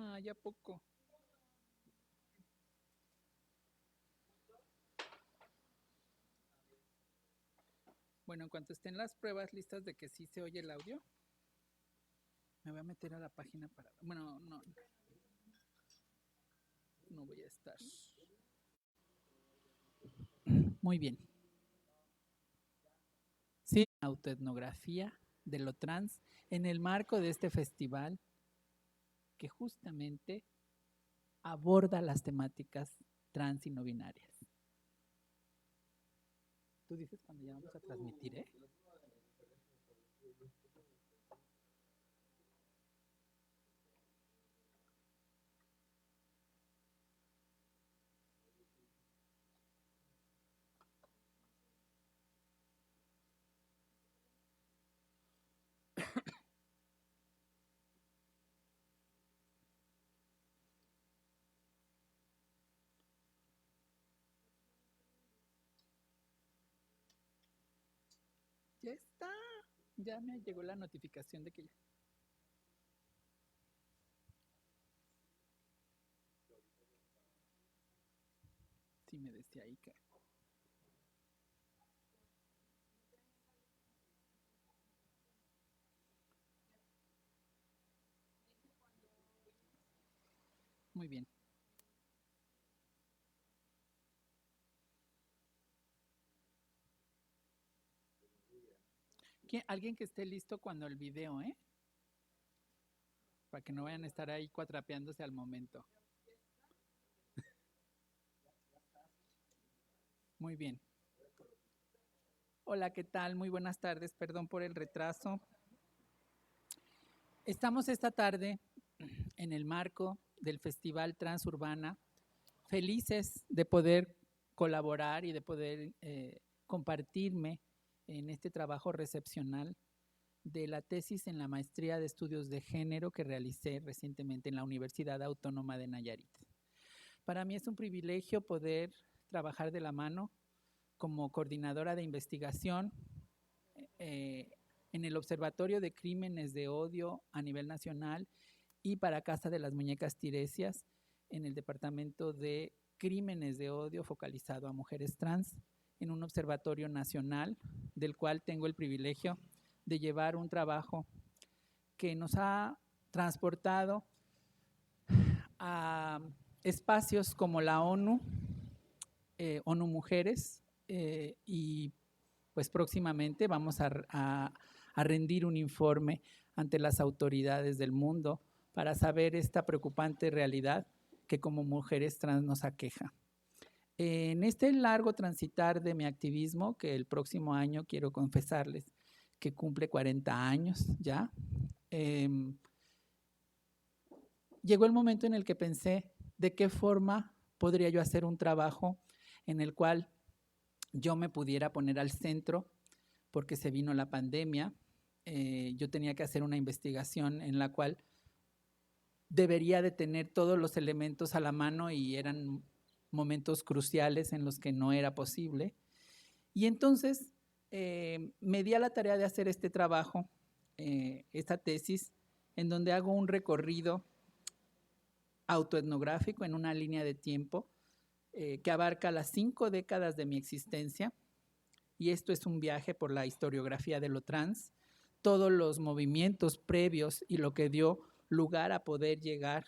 Ah, ya poco. Bueno, en cuanto estén las pruebas listas de que sí se oye el audio, me voy a meter a la página para... Bueno, no voy a estar. Muy bien. Sí, autoetnografía de lo trans en el marco de este festival que justamente aborda las temáticas trans y no binarias. Tú dices cuando ya vamos a transmitir, ¿eh? Ya está. Ya me llegó la notificación de que ya. Sí, me decía ahí que. Muy bien. Alguien que esté listo cuando el video, ¿eh? Para que no vayan a estar ahí cuatrapeándose al momento. Muy bien. Hola, ¿qué tal? Muy buenas tardes. Perdón por el retraso. Estamos esta tarde en el marco del Festival Transurbana, felices de poder colaborar y de poder compartirme en este trabajo recepcional de la tesis en la maestría de estudios de género que realicé recientemente en la Universidad Autónoma de Nayarit. Para mí es un privilegio poder trabajar de la mano como coordinadora de investigación en el Observatorio de Crímenes de Odio a nivel nacional y para Casa de las Muñecas Tiresias en el Departamento de Crímenes de Odio focalizado a mujeres trans en un observatorio nacional del cual tengo el privilegio de llevar un trabajo que nos ha transportado a espacios como la ONU, ONU Mujeres, y pues próximamente vamos a rendir un informe ante las autoridades del mundo para saber esta preocupante realidad que como mujeres trans nos aqueja. En este largo transitar de mi activismo, que el próximo año quiero confesarles que cumple 40 años ya, llegó el momento en el que pensé de qué forma podría yo hacer un trabajo en el cual yo me pudiera poner al centro, porque se vino la pandemia. Yo tenía que hacer una investigación en la cual debería de tener todos los elementos a la mano y eran momentos cruciales en los que no era posible. Y entonces me di a la tarea de hacer este trabajo, esta tesis, en donde hago un recorrido autoetnográfico en una línea de tiempo que abarca las 5 décadas de mi existencia. Y esto es un viaje por la historiografía de lo trans, todos los movimientos previos y lo que dio lugar a poder llegar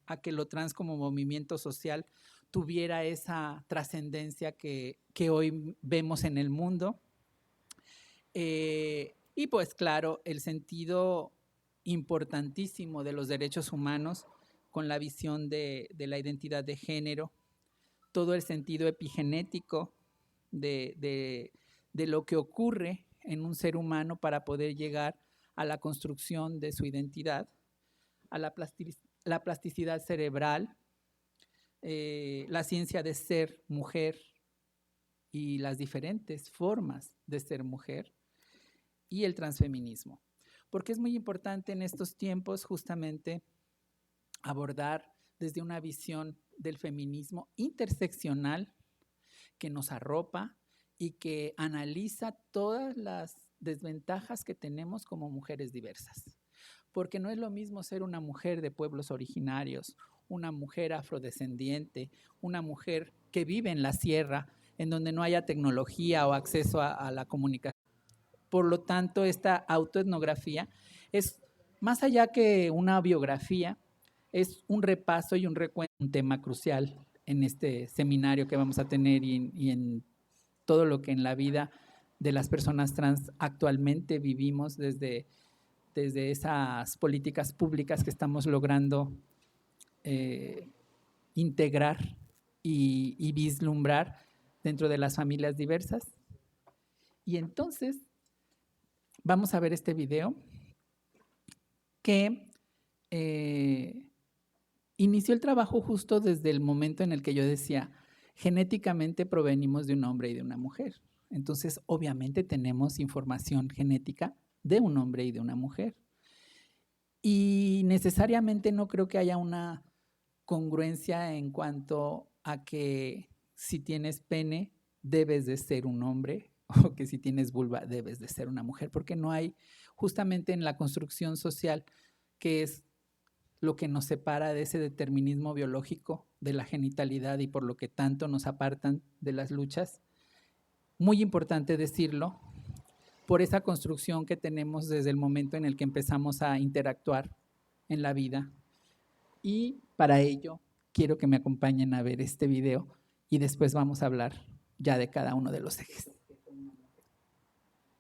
a que lo trans como movimiento social tuviera esa trascendencia que hoy vemos en el mundo. Y pues claro, el sentido importantísimo de los derechos humanos con la visión de la identidad de género, todo el sentido epigenético de lo que ocurre en un ser humano para poder llegar a la construcción de su identidad, a la plasticidad cerebral, la ciencia de ser mujer y las diferentes formas de ser mujer, y el transfeminismo. Porque es muy importante en estos tiempos justamente abordar desde una visión del feminismo interseccional que nos arropa y que analiza todas las desventajas que tenemos como mujeres diversas. porque no es lo mismo ser una mujer de pueblos originarios, una mujer afrodescendiente, una mujer que vive en la sierra, en donde no haya tecnología o acceso a la comunicación. Por lo tanto, esta autoetnografía es más allá que una biografía, es un repaso y un recuento, un tema crucial en este seminario que vamos a tener y en todo lo que en la vida de las personas trans actualmente vivimos desde esas políticas públicas que estamos logrando integrar y vislumbrar dentro de las familias diversas. Y entonces vamos a ver este video que inició el trabajo justo desde el momento en el que yo decía, genéticamente provenimos de un hombre y de una mujer. Entonces, obviamente tenemos información genética de un hombre y de una mujer. Y necesariamente no creo que haya una congruencia en cuanto a que si tienes pene debes de ser un hombre o que si tienes vulva debes de ser una mujer, porque no hay justamente en la construcción social, que es lo que nos separa de ese determinismo biológico de la genitalidad y por lo que tanto nos apartan de las luchas. Muy importante decirlo, por esa construcción que tenemos desde el momento en el que empezamos a interactuar en la vida. Y para ello quiero que me acompañen a ver este video y después vamos a hablar ya de cada uno de los ejes.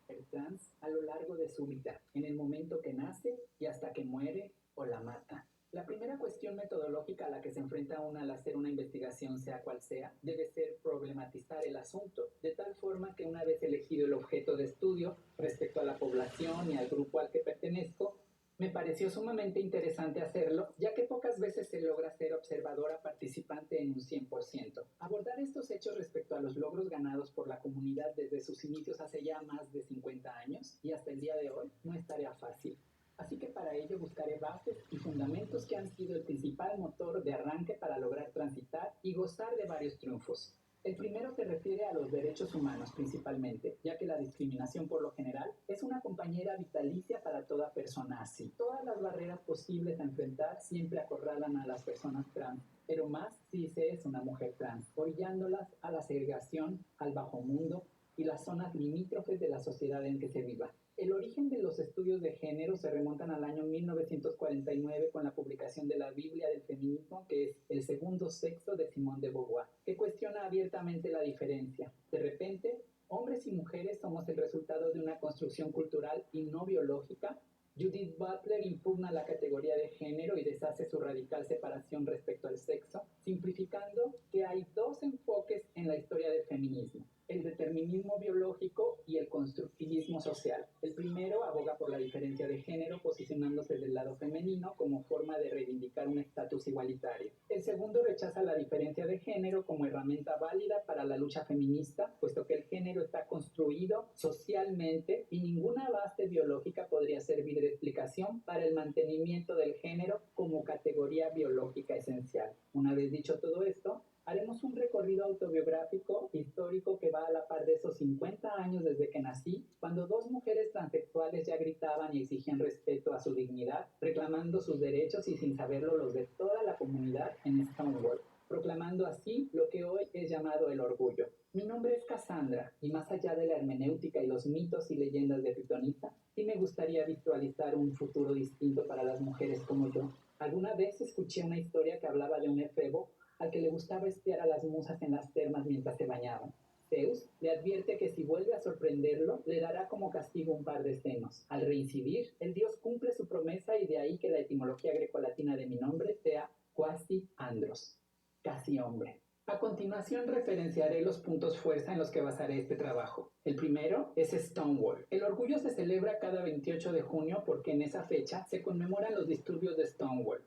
El trans a lo largo de su vida, en el momento que nace y hasta que muere o la mata. La primera cuestión metodológica a la que se enfrenta uno al hacer una investigación, sea cual sea, debe ser problematizar el asunto, de tal forma que una vez elegido el objeto de estudio respecto a la población y al grupo al que pertenezco, me pareció sumamente interesante hacerlo, ya que pocas veces se logra ser observadora participante en un 100%. Abordar estos hechos respecto a los logros ganados por la comunidad desde sus inicios hace ya más de 50 años y hasta el día de hoy no es tarea fácil. Así que para ello buscaré bases y fundamentos que han sido el principal motor de arranque para lograr transitar y gozar de varios triunfos. El primero se refiere a los derechos humanos principalmente, ya que la discriminación por lo general es una compañera vitalicia para toda persona así. Todas las barreras posibles a enfrentar siempre acorralan a las personas trans, pero más si se es una mujer trans, orillándolas a la segregación, al bajo mundo y las zonas limítrofes de la sociedad en que se viva. El origen de los estudios de género se remontan al año 1949 con la publicación de la Biblia del Feminismo, que es El segundo sexo de Simone de Beauvoir, que cuestiona abiertamente la diferencia. De repente, hombres y mujeres somos el resultado de una construcción cultural y no biológica. Judith Butler impugna la categoría de género y deshace su radical separación respecto al sexo, simplificando que hay dos enfoques en la historia del feminismo: el determinismo biológico y el constructivismo social. El primero aboga por la diferencia de género, posicionándose del lado femenino como forma de reivindicar un estatus igualitario. El segundo rechaza la diferencia de género como herramienta válida para la lucha feminista, puesto que el género está construido socialmente y ninguna base biológica podría servir de explicación para el mantenimiento del género como categoría biológica esencial. Una vez dicho todo esto, haremos un recorrido autobiográfico histórico que va a la par de esos 50 años desde que nací, cuando dos mujeres transexuales ya gritaban y exigían respeto a su dignidad, reclamando sus derechos y sin saberlo los de toda la comunidad en Stonewall, proclamando así lo que hoy es llamado el orgullo. Mi nombre es Cassandra, y más allá de la hermenéutica y los mitos y leyendas de Pitonisa, sí me gustaría visualizar un futuro distinto para las mujeres como yo. Alguna vez escuché una historia que hablaba de un efebo al que le gustaba espiar a las musas en las termas mientras se bañaban. Zeus le advierte que si vuelve a sorprenderlo, le dará como castigo un par de senos. Al reincidir, el dios cumple su promesa y de ahí que la etimología grecolatina de mi nombre sea quasi andros, casi hombre. A continuación referenciaré los puntos fuerza en los que basaré este trabajo. El primero es Stonewall. El orgullo se celebra cada 28 de junio porque en esa fecha se conmemoran los disturbios de Stonewall.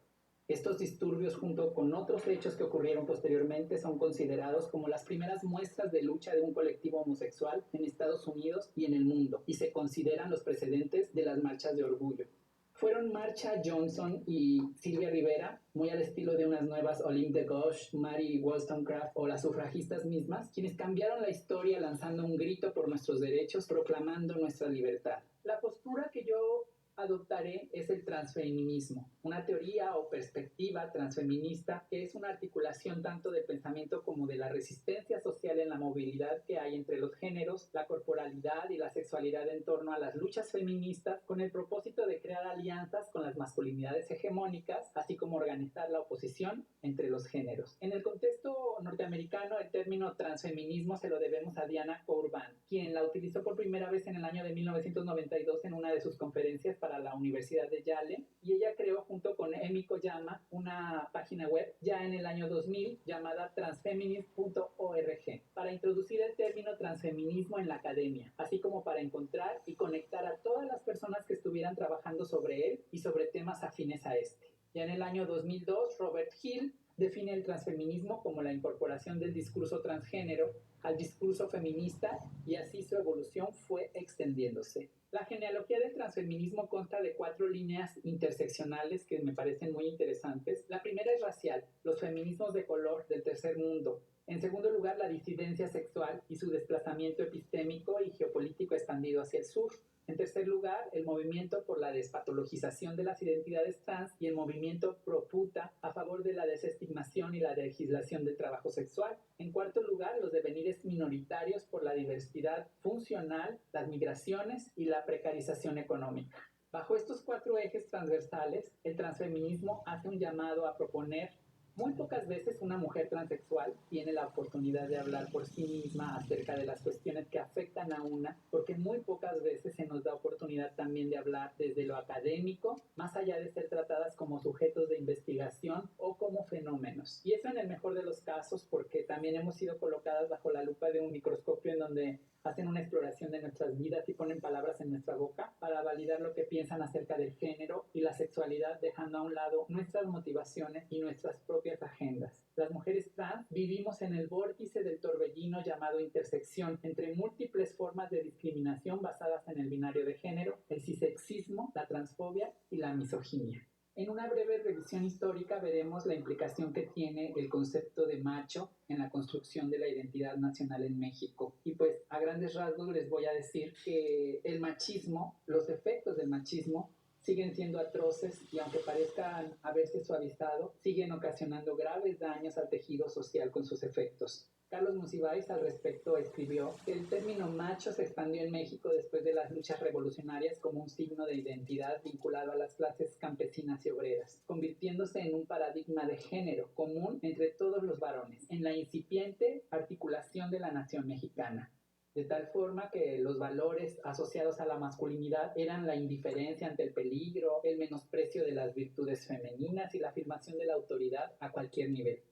Estos disturbios, junto con otros hechos que ocurrieron posteriormente, son considerados como las primeras muestras de lucha de un colectivo homosexual en Estados Unidos y en el mundo, y se consideran los precedentes de las marchas de orgullo. Fueron Marsha Johnson y Sylvia Rivera, muy al estilo de unas nuevas Olympe de Gauche, Mary Wollstonecraft o las sufragistas mismas, quienes cambiaron la historia lanzando un grito por nuestros derechos, proclamando nuestra libertad. La postura que yo adoptaré es el transfeminismo, una teoría o perspectiva transfeminista que es una articulación tanto del pensamiento como de la resistencia social en la movilidad que hay entre los géneros, la corporalidad y la sexualidad en torno a las luchas feministas, con el propósito de crear alianzas con las masculinidades hegemónicas, así como organizar la oposición entre los géneros. En el contexto norteamericano, el término transfeminismo se lo debemos a Diana Courban, quien la utilizó por primera vez en el año de 1992 en una de sus conferencias para la Universidad de Yale, y ella creó junto con Emi Koyama una página web ya en el año 2000 llamada transfeminist.org para introducir el término transfeminismo en la academia, así como para encontrar y conectar a todas las personas que estuvieran trabajando sobre él y sobre temas afines a este. Ya en el año 2002, Robert Hill define el transfeminismo como la incorporación del discurso transgénero al discurso feminista, y así su evolución fue extendiéndose. La genealogía del transfeminismo consta de 4 líneas interseccionales que me parecen muy interesantes. La primera es racial, los feminismos de color del tercer mundo. En segundo lugar, la disidencia sexual y su desplazamiento epistémico y geopolítico expandido hacia el sur. En tercer lugar, el movimiento por la despatologización de las identidades trans y el movimiento pro puta a favor de la desestigmación y la legislación del trabajo sexual. En cuarto lugar, los devenires minoritarios por la diversidad funcional, las migraciones y la precarización económica. Bajo estos 4 ejes transversales, el transfeminismo hace un llamado a proponer. Muy pocas veces una mujer transexual tiene la oportunidad de hablar por sí misma acerca de las cuestiones que afectan a una, porque muy pocas veces se nos da oportunidad también de hablar desde lo académico, más allá de ser tratadas como sujetos de investigación o como fenómenos. Y eso en el mejor de los casos, porque también hemos sido colocadas bajo la lupa de un microscopio en donde hacen una exploración de nuestras vidas y ponen palabras en nuestra boca para validar lo que piensan acerca del género y la sexualidad, dejando a un lado nuestras motivaciones y nuestras propias agendas. Las mujeres trans vivimos en el vórtice del torbellino llamado intersección entre múltiples formas de discriminación basadas en el binario de género, el cisexismo, la transfobia y la misoginia. En una breve revisión histórica veremos la implicación que tiene el concepto de macho en la construcción de la identidad nacional en México. Y pues a grandes rasgos les voy a decir que el machismo, los efectos del machismo, siguen siendo atroces y aunque parezcan haberse suavizado, siguen ocasionando graves daños al tejido social con sus efectos. Carlos Monsiváis al respecto escribió que el término macho se expandió en México después de las luchas revolucionarias como un signo de identidad vinculado a las clases campesinas y obreras, convirtiéndose en un paradigma de género común entre todos los varones, en la incipiente articulación de la nación mexicana. De tal forma que los valores asociados a la masculinidad eran la indiferencia ante el peligro, el menosprecio de las virtudes femeninas y la afirmación de la autoridad a cualquier nivel.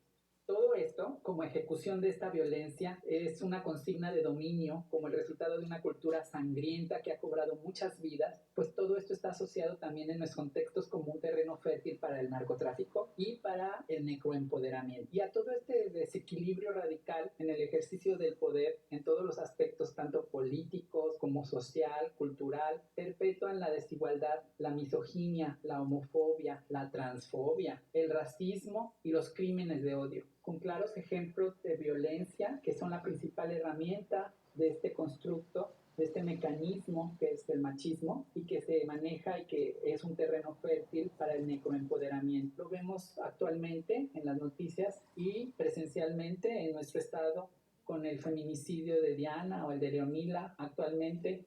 Todo esto, como ejecución de esta violencia, es una consigna de dominio como el resultado de una cultura sangrienta que ha cobrado muchas vidas, pues todo esto está asociado también en los contextos como un terreno fértil para el narcotráfico y para el necroempoderamiento. Y a todo este desequilibrio radical en el ejercicio del poder, en todos los aspectos, tanto políticos como social, cultural, perpetúan la desigualdad, la misoginia, la homofobia, la transfobia, el racismo y los crímenes de odio, con claros ejemplos de violencia que son la principal herramienta de este constructo, de este mecanismo que es el machismo y que se maneja y que es un terreno fértil para el necroempoderamiento. Lo vemos actualmente en las noticias y presencialmente en nuestro estado con el feminicidio de Diana o el de Leonila actualmente,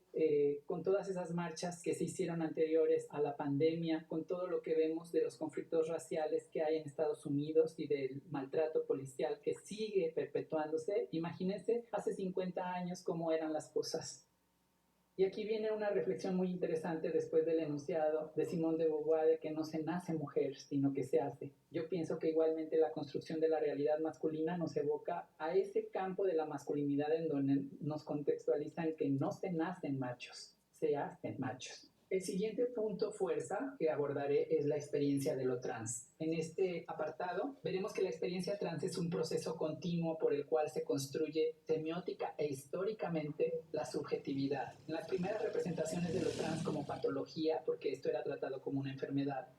con todas esas marchas que se hicieron anteriores a la pandemia, con todo lo que vemos de los conflictos raciales que hay en Estados Unidos y del maltrato policial que sigue perpetuándose. Imagínense hace 50 años cómo eran las cosas. Y aquí viene una reflexión muy interesante después del enunciado de Simone de Beauvoir de que no se nace mujer, sino que se hace. Yo pienso que igualmente la construcción de la realidad masculina nos evoca a ese campo de la masculinidad en donde nos contextualizan que no se nacen machos, se hacen machos. El siguiente punto fuerza que abordaré es la experiencia de lo trans. En este apartado veremos que la experiencia trans es un proceso continuo por el cual se construye semiótica e históricamente la subjetividad. En las primeras representaciones de lo trans como patología, porque esto era tratado como una enfermedad,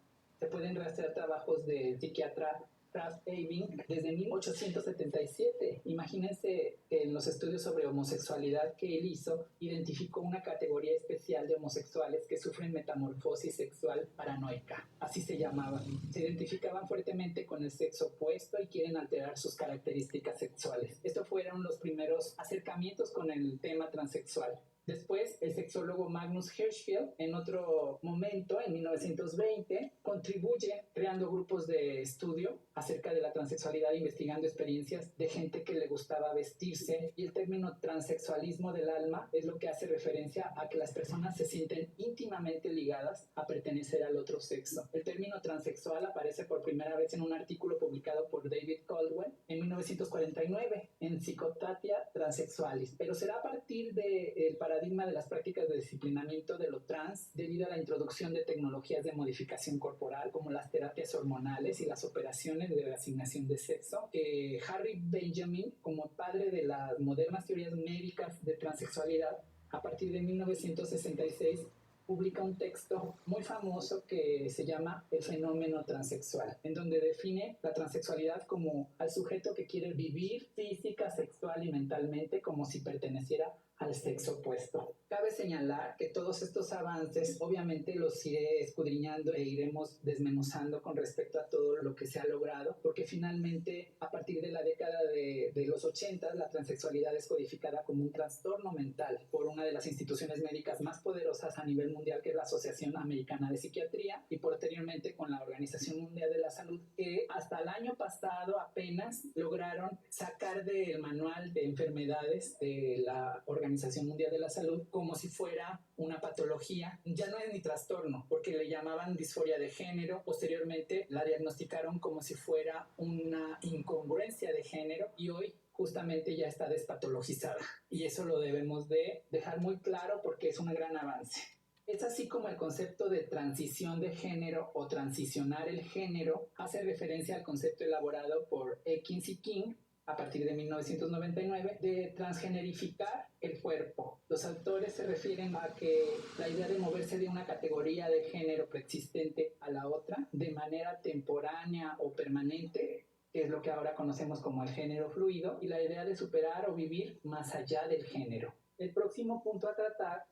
se pueden rastrear trabajos del psiquiatra Krafft Ebing desde 1877. Imagínense que en los estudios sobre homosexualidad que él hizo, identificó una categoría especial de homosexuales que sufren metamorfosis sexual paranoica, así se llamaban. Se identificaban fuertemente con el sexo opuesto y quieren alterar sus características sexuales. Estos fueron los primeros acercamientos con el tema transexual. Después, el sexólogo Magnus Hirschfeld, en otro momento, en 1920, contribuye creando grupos de estudio acerca de la transexualidad, investigando experiencias de gente que le gustaba vestirse. Y el término transexualismo del alma es lo que hace referencia a que las personas se sienten íntimamente ligadas a pertenecer al otro sexo. El término transexual aparece por primera vez en un artículo publicado por David Caldwell en 1949 en Psychotatia Transsexualis, pero será a partir del paradigma de las prácticas de disciplinamiento de lo trans debido a la introducción de tecnologías de modificación corporal como las terapias hormonales y las operaciones de reasignación de sexo, que Harry Benjamin, como padre de las modernas teorías médicas de transexualidad, a partir de 1966 publica un texto muy famoso que se llama El fenómeno transexual, en donde define la transexualidad como al sujeto que quiere vivir física, sexual y mentalmente como si perteneciera al sexo opuesto. Cabe señalar que todos estos avances obviamente los iré escudriñando e iremos desmenuzando con respecto a todo lo que se ha logrado, porque finalmente a partir de la década de los 80 la transexualidad es codificada como un trastorno mental por una de las instituciones médicas más poderosas a nivel mundial, que es la Asociación Americana de Psiquiatría, y posteriormente con la Organización Mundial de la Salud, que hasta el año pasado apenas lograron sacar del manual de enfermedades de la Organización Mundial de la Salud como si fuera una patología. Ya no es ni trastorno, porque le llamaban disforia de género. Posteriormente la diagnosticaron como si fuera una incongruencia de género y hoy justamente ya está despatologizada. Y eso lo debemos de dejar muy claro porque es un gran avance. Es así como el concepto de transición de género o transicionar el género hace referencia al concepto elaborado por Ekins y King a partir de 1999 de transgenerificar el cuerpo. Los autores se refieren a que la idea de moverse de una categoría de género preexistente a la otra de manera temporánea o permanente, que es lo que ahora conocemos como el género fluido, y la idea de superar o vivir más allá del género. El próximo punto a tratar,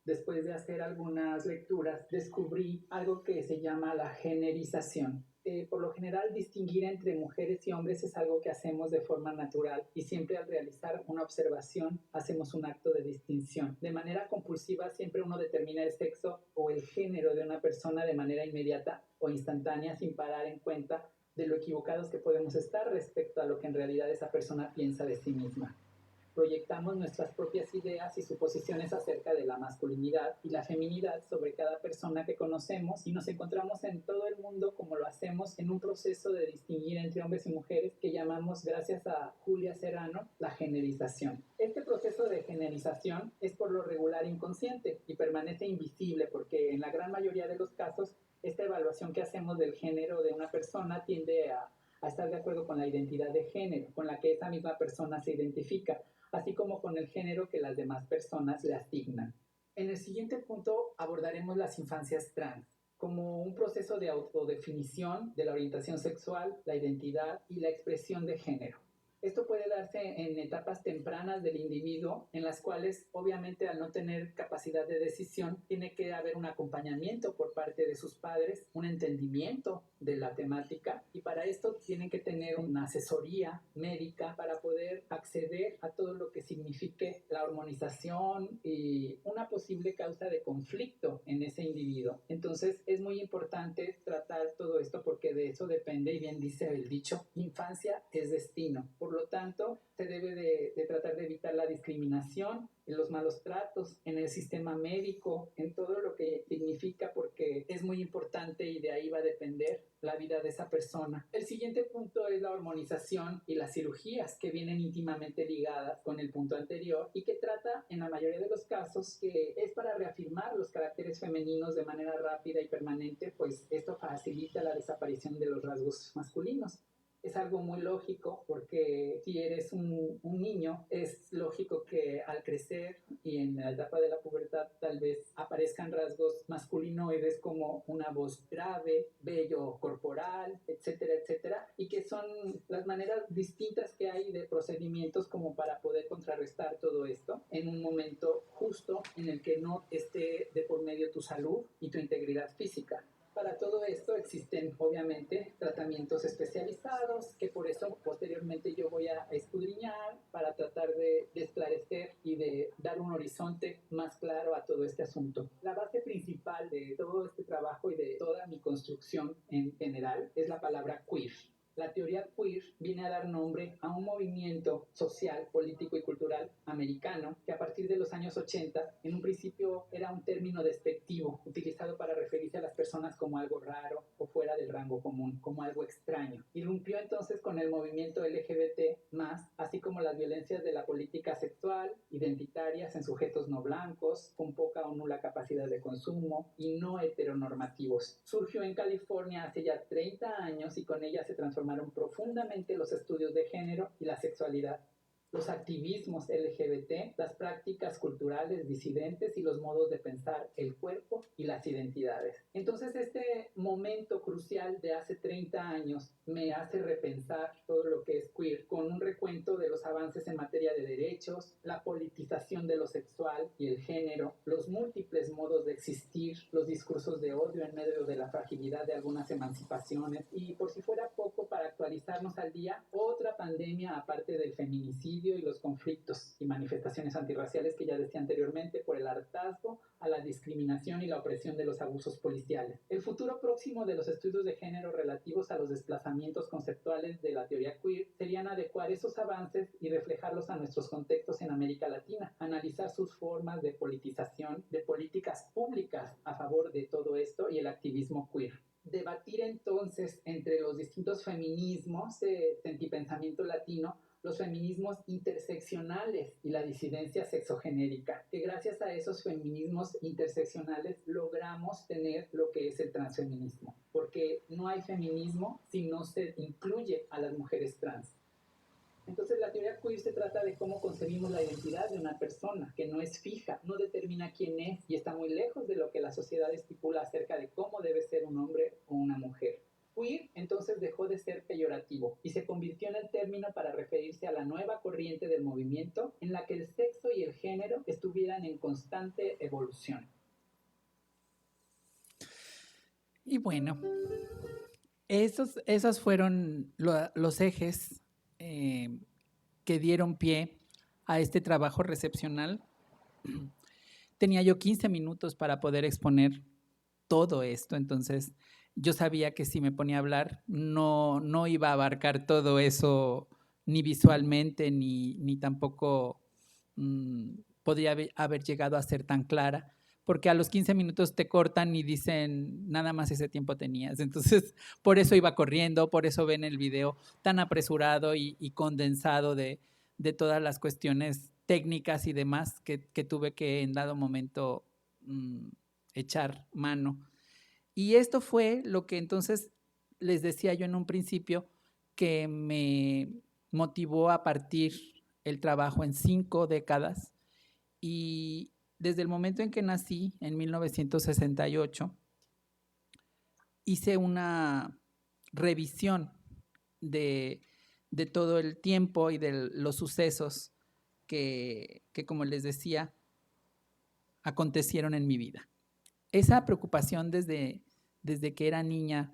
después de hacer algunas lecturas, descubrí algo que se llama la generización. Por lo general, distinguir entre mujeres y hombres es algo que hacemos de forma natural y siempre al realizar una observación hacemos un acto de distinción. De manera compulsiva, siempre uno determina el sexo o el género de una persona de manera inmediata o instantánea sin parar en cuenta de lo equivocados que podemos estar respecto a lo que en realidad esa persona piensa de sí misma. Proyectamos nuestras propias ideas y suposiciones acerca de la masculinidad y la feminidad sobre cada persona que conocemos y nos encontramos en todo el mundo como lo hacemos en un proceso de distinguir entre hombres y mujeres que llamamos, gracias a Julia Serrano, la generización. Este proceso de generización es por lo regular inconsciente y permanece invisible porque en la gran mayoría de los casos esta evaluación que hacemos del género de una persona tiende a estar de acuerdo con la identidad de género con la que esa misma persona se identifica, así como con el género que las demás personas le asignan. En el siguiente punto abordaremos las infancias trans como un proceso de autodefinición de la orientación sexual, la identidad y la expresión de género. Esto puede darse en etapas tempranas del individuo, en las cuales obviamente al no tener capacidad de decisión, tiene que haber un acompañamiento por parte de sus padres, un entendimiento de la temática, y para esto tienen que tener una asesoría médica para poder acceder a todo lo que signifique la hormonización y una posible causa de conflicto en ese individuo. Entonces es muy importante tratar todo esto porque de eso depende, y bien dice el dicho, infancia es destino. Por lo tanto, se debe de tratar de evitar la discriminación, los malos tratos en el sistema médico, en todo lo que significa, porque es muy importante y de ahí va a depender la vida de esa persona. El siguiente punto es la hormonización y las cirugías, que vienen íntimamente ligadas con el punto anterior y que trata en la mayoría de los casos que es para reafirmar los caracteres femeninos de manera rápida y permanente, pues esto facilita la desaparición de los rasgos masculinos. Es algo muy lógico porque si eres un niño, es lógico que al crecer y en la etapa de la pubertad tal vez aparezcan rasgos masculinoides como una voz grave, vello corporal, etcétera, etcétera, y que son las maneras distintas que hay de procedimientos como para poder contrarrestar todo esto en un momento justo en el que no esté de por medio tu salud y tu integridad física. Para todo esto existen obviamente tratamientos especializados que por eso posteriormente yo voy a escudriñar para tratar de esclarecer y de dar un horizonte más claro a todo este asunto. La base principal de todo este trabajo y de toda mi construcción en general es la palabra queer. La teoría queer viene a dar nombre a un movimiento social, político y cultural americano que a partir de los años 80, en un principio era un término despectivo utilizado para referirse a las personas como algo raro o fuera del rango común, como algo extraño. Irrumpió entonces con el movimiento LGBT+, así como las violencias de la política sexual, identitarias en sujetos no blancos, con poca o nula capacidad de consumo y no heteronormativos. Surgió en California hace ya 30 años y con ella se transformaron profundamente los estudios de género y la sexualidad, los activismos LGBT, las prácticas culturales disidentes y los modos de pensar el cuerpo y las identidades. Entonces este momento crucial de hace 30 años me hace repensar todo lo que es queer con un recuento de los avances en materia de derechos, la politización de lo sexual y el género, los múltiples modos de existir, los discursos de odio en medio de la fragilidad de algunas emancipaciones y por si fuera poco para actualizarnos al día, otra pandemia aparte del feminicidio y los conflictos y manifestaciones antirraciales que ya decía anteriormente por el hartazgo a la discriminación y la opresión de los abusos policiales. El futuro próximo de los estudios de género relativos a los desplazamientos conceptuales de la teoría queer serían adecuar esos avances y reflejarlos a nuestros contextos en América Latina, analizar sus formas de politización, de políticas públicas a favor de todo esto y el activismo queer. Debatir entonces entre los distintos feminismos de sentipensamiento latino, los feminismos interseccionales y la disidencia sexogenérica, que gracias a esos feminismos interseccionales logramos tener lo que es el transfeminismo, porque no hay feminismo si no se incluye a las mujeres trans. Entonces la teoría queer se trata de cómo concebimos la identidad de una persona, que no es fija, no determina quién es y está muy lejos de lo que la sociedad estipula acerca de cómo debe ser un hombre o una mujer. Queer entonces dejó de ser peyorativo y se convirtió en el término para referirse a la nueva corriente del movimiento en la que el sexo y el género estuvieran en constante evolución. Y bueno, esos fueron los ejes que dieron pie a este trabajo recepcional. Tenía yo 15 minutos para poder exponer todo esto, entonces yo sabía que si me ponía a hablar no iba a abarcar todo eso ni visualmente ni tampoco podría haber llegado a ser tan clara, porque a los 15 minutos te cortan y dicen nada más ese tiempo tenías. Entonces, por eso iba corriendo, por eso ven el video tan apresurado y condensado de todas las cuestiones técnicas y demás que tuve que en dado momento echar mano. Y esto fue lo que entonces les decía yo en un principio que me motivó a partir el trabajo en 5 décadas y desde el momento en que nací, en 1968, hice una revisión de todo el tiempo y de los sucesos que, como les decía, acontecieron en mi vida. Esa preocupación desde que era niña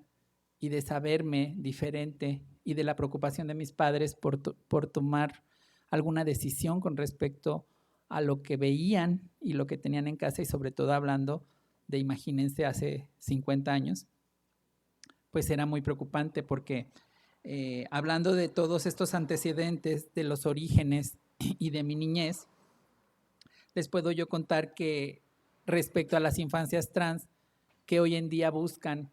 y de saberme diferente y de la preocupación de mis padres por tomar alguna decisión con respecto a lo que veían y lo que tenían en casa y sobre todo hablando de, imagínense, hace 50 años, pues era muy preocupante porque hablando de todos estos antecedentes, de los orígenes y de mi niñez, les puedo yo contar que respecto a las infancias trans que hoy en día buscan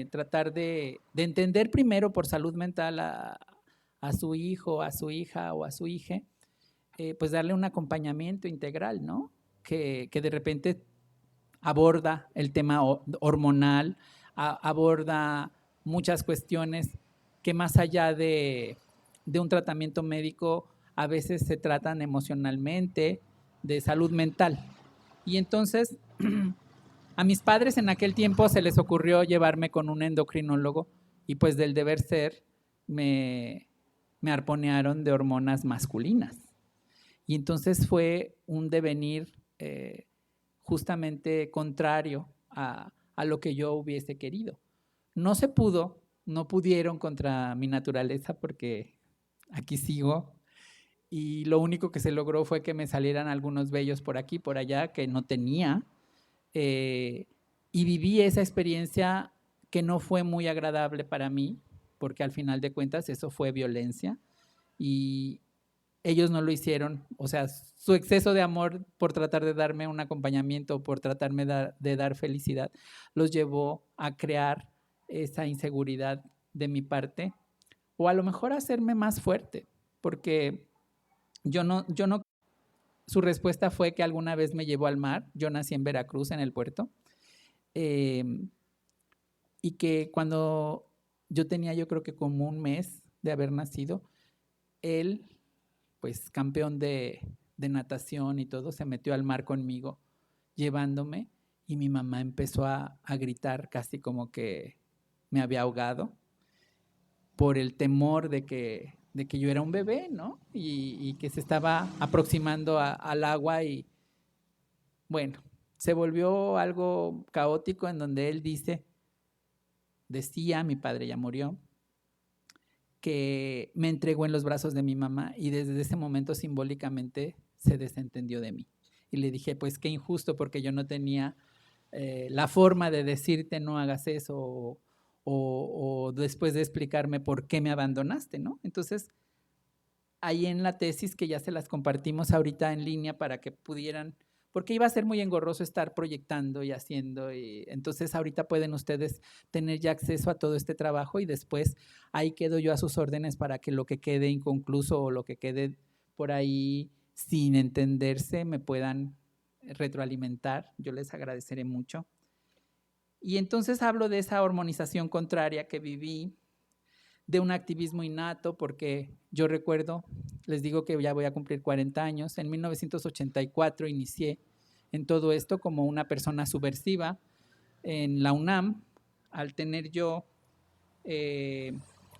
tratar de entender primero por salud mental a su hijo, a su hija o a su hija, pues darle un acompañamiento integral, ¿no? Que de repente aborda el tema hormonal, aborda muchas cuestiones que más allá de un tratamiento médico, a veces se tratan emocionalmente, de salud mental. Y entonces, a mis padres en aquel tiempo se les ocurrió llevarme con un endocrinólogo y pues del deber ser me arponearon de hormonas masculinas. Y entonces fue un devenir justamente contrario a lo que yo hubiese querido. No se pudo, no pudieron contra mi naturaleza porque aquí sigo y lo único que se logró fue que me salieran algunos vellos por aquí, por allá, que no tenía. Y viví esa experiencia que no fue muy agradable para mí, porque al final de cuentas eso fue violencia y ellos no lo hicieron. O sea, su exceso de amor por tratar de darme un acompañamiento, por tratarme de dar felicidad, los llevó a crear esa inseguridad de mi parte o a lo mejor a hacerme más fuerte, porque yo no, su respuesta fue que alguna vez me llevó al mar. Yo nací en Veracruz, en el puerto, y que cuando yo tenía, yo creo que como un mes de haber nacido, él, pues campeón de natación y todo, se metió al mar conmigo, llevándome, y mi mamá empezó a gritar casi como que me había ahogado por el temor de que yo era un bebé, ¿no? Y que se estaba aproximando al agua y, bueno, se volvió algo caótico en donde él decía, mi padre ya murió, que me entregó en los brazos de mi mamá y desde ese momento simbólicamente se desentendió de mí. Y le dije, pues qué injusto, porque yo no tenía la forma de decirte no hagas eso o después de explicarme por qué me abandonaste, ¿no? Entonces, ahí en la tesis, que ya se las compartimos ahorita en línea para que pudieran, porque iba a ser muy engorroso estar proyectando y haciendo, y entonces ahorita pueden ustedes tener ya acceso a todo este trabajo y después ahí quedo yo a sus órdenes para que lo que quede inconcluso o lo que quede por ahí sin entenderse me puedan retroalimentar. Yo les agradeceré mucho. Y entonces hablo de esa hormonización contraria que viví, de un activismo innato, porque yo recuerdo, les digo que ya voy a cumplir 40 años, en 1984 inicié en todo esto como una persona subversiva en la UNAM, al tener yo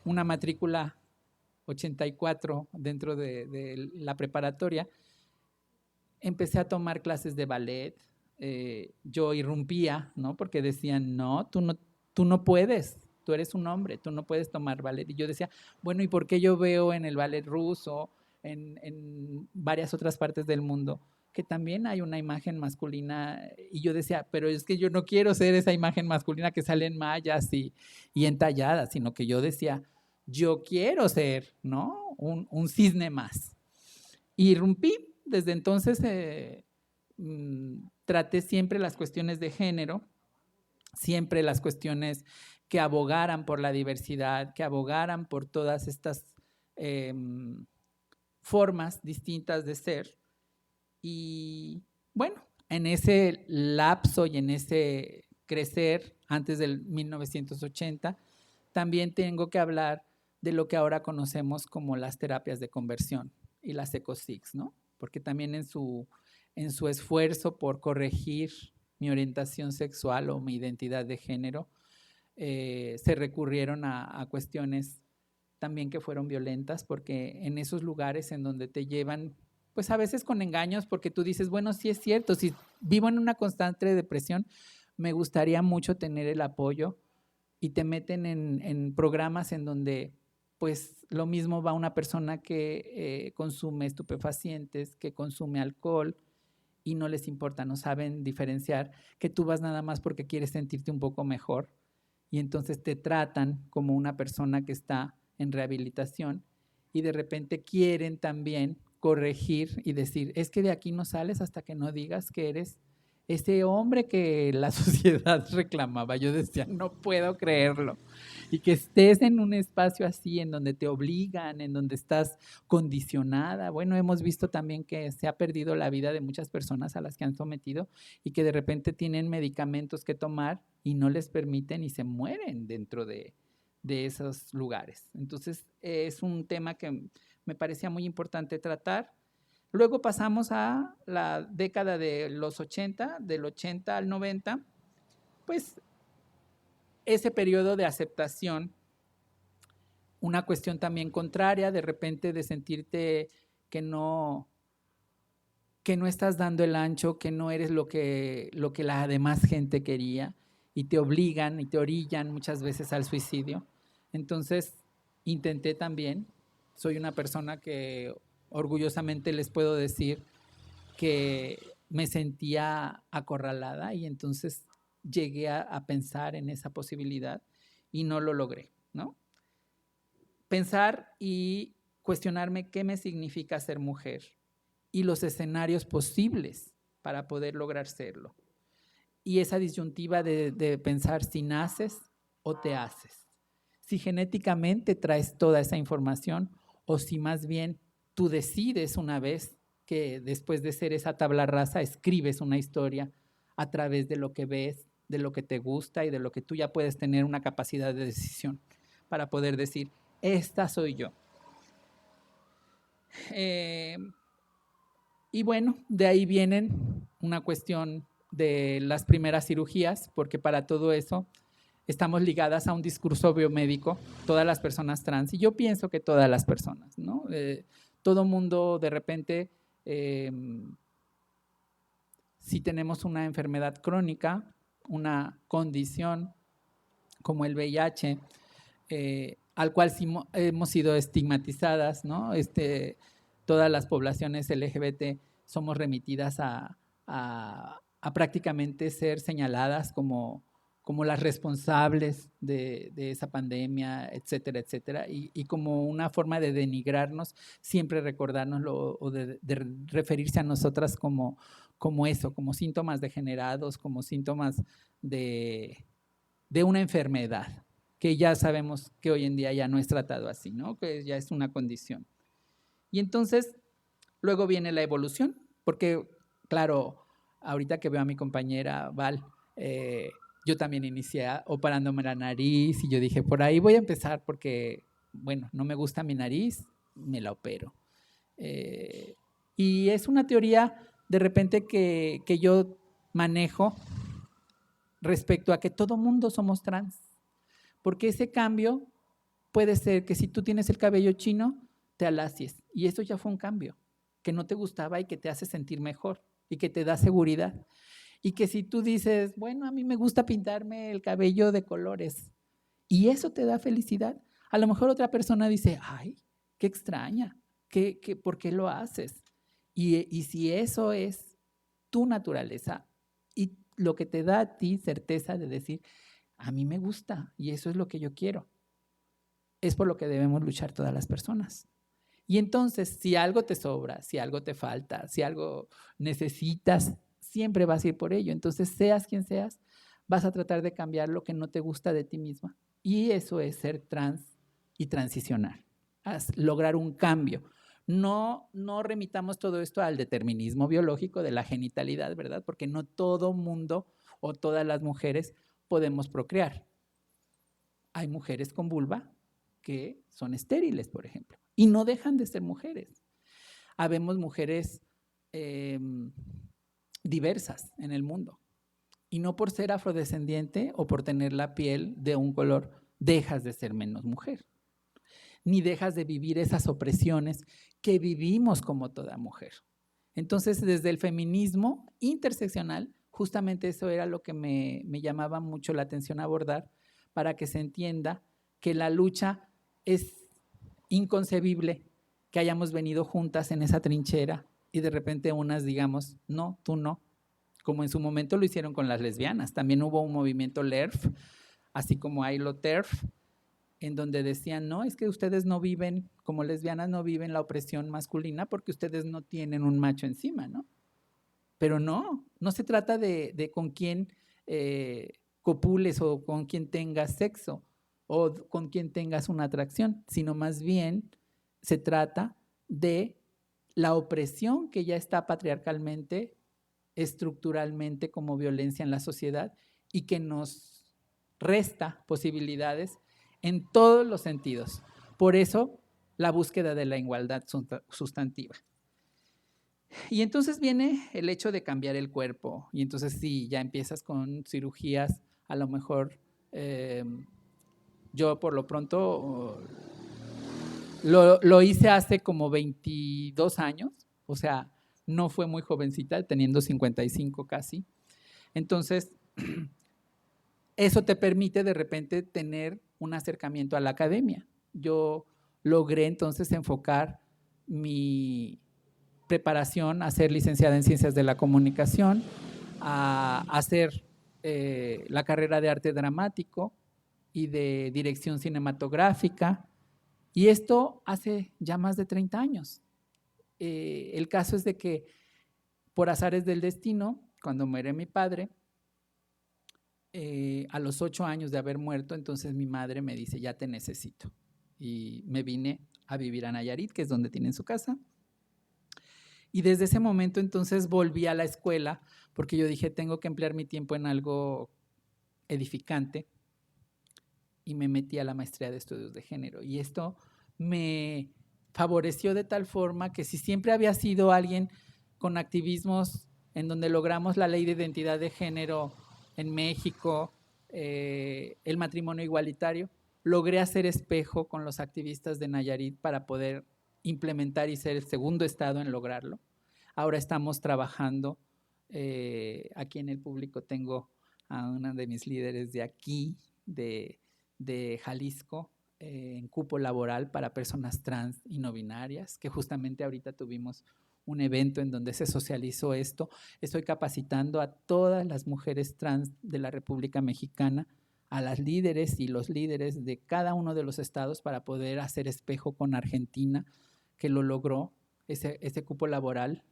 una matrícula 84 dentro de la preparatoria, empecé a tomar clases de ballet. Yo irrumpía, ¿no? Porque decían, no, tú no puedes, tú eres un hombre, tú no puedes tomar ballet. Y yo decía, bueno, ¿y por qué yo veo en el ballet ruso, en varias otras partes del mundo, que también hay una imagen masculina? Y yo decía, pero es que yo no quiero ser esa imagen masculina que sale en mallas y entalladas, sino que yo decía, yo quiero ser, ¿no? Un cisne más. Irrumpí. Desde entonces traté siempre las cuestiones de género, siempre las cuestiones que abogaran por la diversidad, que abogaran por todas estas formas distintas de ser. Y bueno, en ese lapso y en ese crecer antes del 1980, también tengo que hablar de lo que ahora conocemos como las terapias de conversión y las ECOSIX, ¿no? Porque también en su esfuerzo por corregir mi orientación sexual o mi identidad de género, se recurrieron a cuestiones también que fueron violentas, porque en esos lugares en donde te llevan, pues a veces con engaños, porque tú dices, bueno, sí es cierto, si vivo en una constante depresión, me gustaría mucho tener el apoyo, y te meten en programas en donde pues lo mismo va una persona que consume estupefacientes, que consume alcohol y no les importa, no saben diferenciar que tú vas nada más porque quieres sentirte un poco mejor y entonces te tratan como una persona que está en rehabilitación y de repente quieren también corregir y decir, es que de aquí no sales hasta que no digas que eres ese hombre que la sociedad reclamaba. Yo decía, no puedo creerlo. Y que estés en un espacio así, en donde te obligan, en donde estás condicionada. Bueno, hemos visto también que se ha perdido la vida de muchas personas a las que han sometido y que de repente tienen medicamentos que tomar y no les permiten y se mueren dentro de de esos lugares. Entonces, es un tema que me parecía muy importante tratar. Luego pasamos a la década de los 80, del 80 al 90, pues ese periodo de aceptación, una cuestión también contraria, de repente de sentirte que no estás dando el ancho, que no eres lo que la demás gente quería, y te obligan y te orillan muchas veces al suicidio. Entonces, intenté también, soy una persona que orgullosamente les puedo decir que me sentía acorralada, y entonces llegué a pensar en esa posibilidad y no lo logré, ¿no? Pensar y cuestionarme qué me significa ser mujer y los escenarios posibles para poder lograr serlo. Y esa disyuntiva de pensar si naces o te haces, si genéticamente traes toda esa información o si más bien tú decides una vez que después de ser esa tabla rasa escribes una historia a través de lo que ves, de lo que te gusta y de lo que tú ya puedes tener una capacidad de decisión para poder decir, esta soy yo. Y bueno, de ahí vienen una cuestión de las primeras cirugías, porque para todo eso estamos ligadas a un discurso biomédico, todas las personas trans, y yo pienso que todas las personas, ¿no? Todo mundo de repente, si tenemos una enfermedad crónica, una condición como el VIH, al cual sí hemos sido estigmatizadas, ¿no? Todas las poblaciones LGBT somos remitidas a prácticamente ser señaladas como las responsables de esa pandemia, etcétera, etcétera, y como una forma de denigrarnos, siempre recordárnoslo o de referirse a nosotras como eso, como síntomas degenerados, como síntomas de una enfermedad, que ya sabemos que hoy en día ya no es tratado así, ¿no? Que ya es una condición. Y entonces, luego viene la evolución, porque, claro, ahorita que veo a mi compañera Val, yo también inicié operándome la nariz y yo dije, por ahí voy a empezar porque, bueno, no me gusta mi nariz, me la opero. Y es una teoría de repente que yo manejo respecto a que todo mundo somos trans, porque ese cambio puede ser que si tú tienes el cabello chino, te alacies, y eso ya fue un cambio que no te gustaba y que te hace sentir mejor y que te da seguridad. Y que si tú dices, bueno, a mí me gusta pintarme el cabello de colores y eso te da felicidad, a lo mejor otra persona dice, ay, qué extraña, ¿por qué lo haces? Y si eso es tu naturaleza y lo que te da a ti certeza de decir, a mí me gusta y eso es lo que yo quiero, es por lo que debemos luchar todas las personas. Y entonces, si algo te sobra, si algo te falta, si algo necesitas, siempre vas a ir por ello. Entonces, seas quien seas, vas a tratar de cambiar lo que no te gusta de ti misma. Y eso es ser trans y transicionar, lograr un cambio. No remitamos todo esto al determinismo biológico de la genitalidad, ¿verdad? Porque no todo mundo o todas las mujeres podemos procrear. Hay mujeres con vulva que son estériles, por ejemplo, y no dejan de ser mujeres. Habemos mujeres diversas en el mundo, y no por ser afrodescendiente o por tener la piel de un color, dejas de ser menos mujer, ni dejas de vivir esas opresiones que vivimos como toda mujer. Entonces, desde el feminismo interseccional, justamente eso era lo que me llamaba mucho la atención abordar, para que se entienda que la lucha es inconcebible que hayamos venido juntas en esa trinchera y de repente unas digamos, no, tú no, como en su momento lo hicieron con las lesbianas. También hubo un movimiento LERF, así como hay lo TERF, en donde decían, no, es que ustedes no viven, como lesbianas no viven la opresión masculina porque ustedes no tienen un macho encima, ¿no? Pero no se trata de con quién copules o con quién tengas sexo o con quién tengas una atracción, sino más bien se trata de la opresión que ya está patriarcalmente, estructuralmente como violencia en la sociedad y que nos resta posibilidades en todos los sentidos. Por eso, la búsqueda de la igualdad sustantiva. Y entonces viene el hecho de cambiar el cuerpo. Y entonces sí, ya empiezas con cirugías, a lo mejor yo por lo pronto lo hice hace como 22 años, o sea, no fue muy jovencita, teniendo 55 casi. Entonces, eso te permite de repente tener un acercamiento a la academia. Yo logré entonces enfocar mi preparación a ser licenciada en Ciencias de la Comunicación, a hacer la carrera de arte dramático y de dirección cinematográfica, y esto hace ya más de 30 años. El caso es de que por azares del destino, cuando muere mi padre, a los 8 años de haber muerto, entonces mi madre me dice, ya te necesito. Y me vine a vivir a Nayarit, que es donde tienen su casa. Y desde ese momento entonces volví a la escuela, porque yo dije, tengo que emplear mi tiempo en algo edificante, y me metí a la maestría de estudios de género. Y esto me favoreció de tal forma que si siempre había sido alguien con activismos en donde logramos la ley de identidad de género en México, el matrimonio igualitario, logré hacer espejo con los activistas de Nayarit para poder implementar y ser el segundo estado en lograrlo. Ahora estamos trabajando, aquí en el público tengo a una de mis líderes de aquí, de Jalisco, en cupo laboral para personas trans y no binarias, que justamente ahorita tuvimos un evento en donde se socializó esto. Estoy capacitando a todas las mujeres trans de la República Mexicana, a las líderes y los líderes de cada uno de los estados para poder hacer espejo con Argentina, que lo logró, ese cupo laboral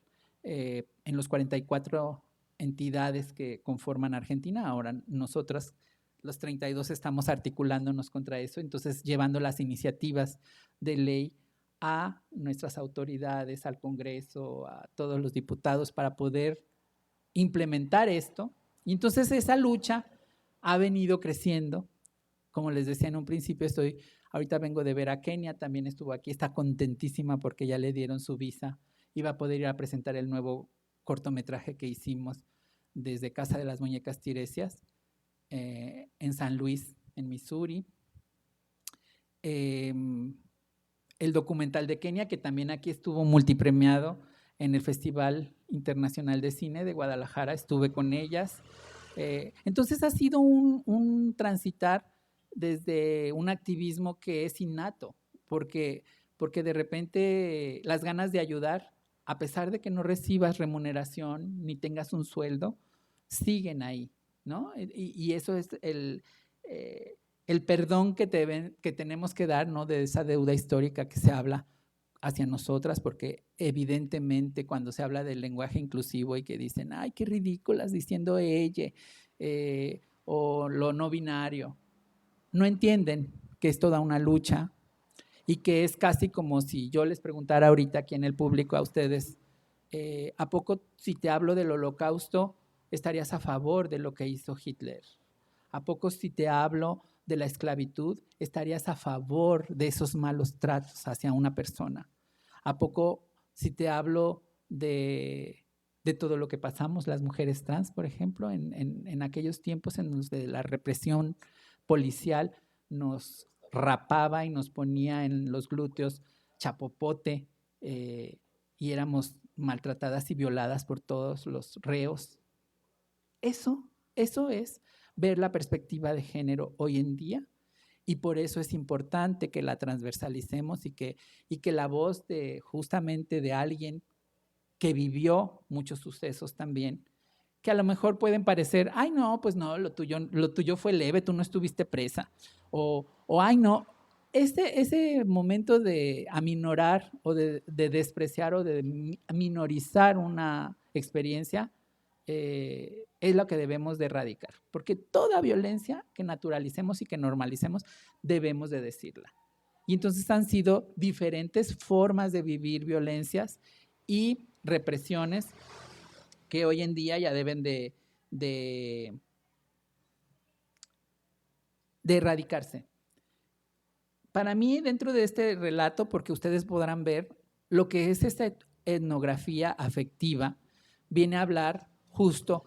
en los 44 entidades que conforman Argentina. Ahora nosotras, los 32, estamos articulándonos contra eso, entonces llevando las iniciativas de ley a nuestras autoridades, al Congreso, a todos los diputados para poder implementar esto. Y entonces esa lucha ha venido creciendo. Como les decía en un principio, ahorita vengo de ver a Kenia, también estuvo aquí, está contentísima porque ya le dieron su visa, iba a poder ir a presentar el nuevo cortometraje que hicimos desde Casa de las Muñecas Tiresias, en San Luis, en Missouri. El documental de Kenia, que también aquí estuvo multipremiado en el Festival Internacional de Cine de Guadalajara, estuve con ellas. Entonces ha sido un transitar desde un activismo que es innato, porque de repente las ganas de ayudar, a pesar de que no recibas remuneración ni tengas un sueldo, siguen ahí, ¿no? Y eso es el perdón que tenemos que dar, ¿no? De esa deuda histórica que se habla hacia nosotras, porque evidentemente cuando se habla del lenguaje inclusivo y que dicen, ay, qué ridículas diciendo ella, o lo no binario, no entienden que es toda una lucha y que es casi como si yo les preguntara ahorita aquí en el público a ustedes, ¿a poco si te hablo del Holocausto estarías a favor de lo que hizo Hitler? ¿A poco si te hablo de la esclavitud estarías a favor de esos malos tratos hacia una persona? ¿A poco si te hablo de todo lo que pasamos las mujeres trans, por ejemplo, en aquellos tiempos en los de la represión policial, nos rapaba y nos ponía en los glúteos chapopote, y éramos maltratadas y violadas por todos los reos? Eso es ver la perspectiva de género hoy en día, y por eso es importante que la transversalicemos y que la voz justamente de alguien que vivió muchos sucesos también, que a lo mejor pueden parecer, ay no, pues no, lo tuyo fue leve, tú no estuviste presa, o ay no, ese momento de aminorar o de despreciar o de minorizar una experiencia, es lo que debemos de erradicar, porque toda violencia que naturalicemos y que normalicemos debemos de decirla. Y entonces han sido diferentes formas de vivir violencias y represiones que hoy en día ya deben de erradicarse. para mí, dentro de este relato, porque ustedes podrán ver, lo que es esta etnografía afectiva viene a hablar justo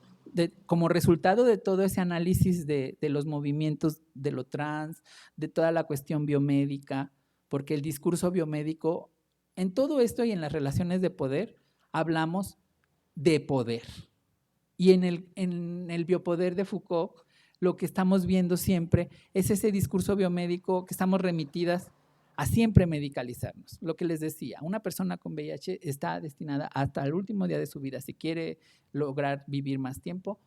como resultado de todo ese análisis de los movimientos de lo trans, de toda la cuestión biomédica, porque el discurso biomédico, en todo esto y en las relaciones de poder, hablamos de poder. Y en el biopoder de Foucault, lo que estamos viendo siempre es ese discurso biomédico que estamos remitidas a siempre medicalizarnos. Lo que les decía, una persona con VIH está destinada hasta el último día de su vida, si quiere lograr vivir más tiempo,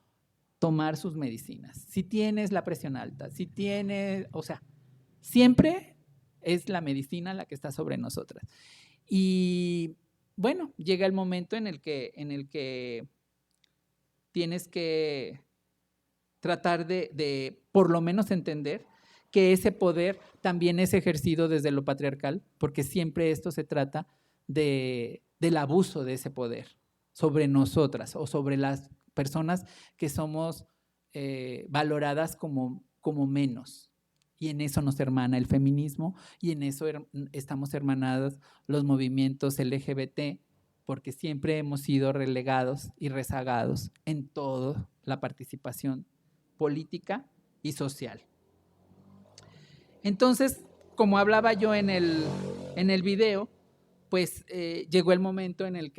tomar sus medicinas. Si tienes la presión alta, si tienes, o sea, siempre es la medicina la que está sobre nosotras. Y bueno, llega el momento en el que tienes que tratar de por lo menos entender que ese poder también es ejercido desde lo patriarcal, porque siempre esto se trata del abuso de ese poder sobre nosotras o sobre las personas que somos valoradas como menos. Y en eso nos hermana el feminismo y en eso estamos hermanadas los movimientos LGBT, porque siempre hemos sido relegados y rezagados en toda la participación política y social. Entonces, como hablaba yo en el video, pues llegó el momento en el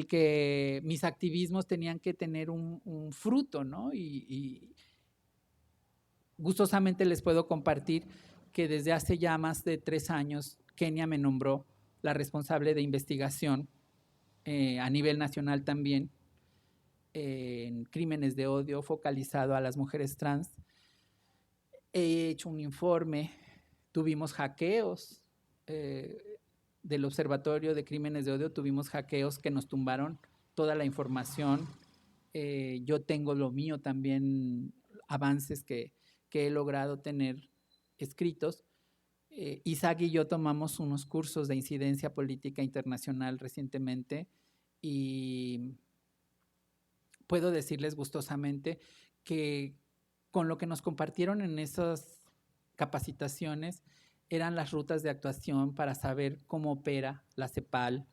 que mis activismos tenían que tener un fruto, ¿no? Y gustosamente les puedo compartir que desde hace ya más de 3 años, Kenia me nombró la responsable de investigación a nivel nacional también, en crímenes de odio focalizado a las mujeres trans. He hecho un informe, tuvimos hackeos del Observatorio de Crímenes de Odio, tuvimos hackeos que nos tumbaron toda la información. Yo tengo lo mío también, avances que he logrado tener escritos. Isaac y yo tomamos unos cursos de incidencia política internacional recientemente y puedo decirles gustosamente que con lo que nos compartieron en esas capacitaciones eran las rutas de actuación para saber cómo opera la CEPAL,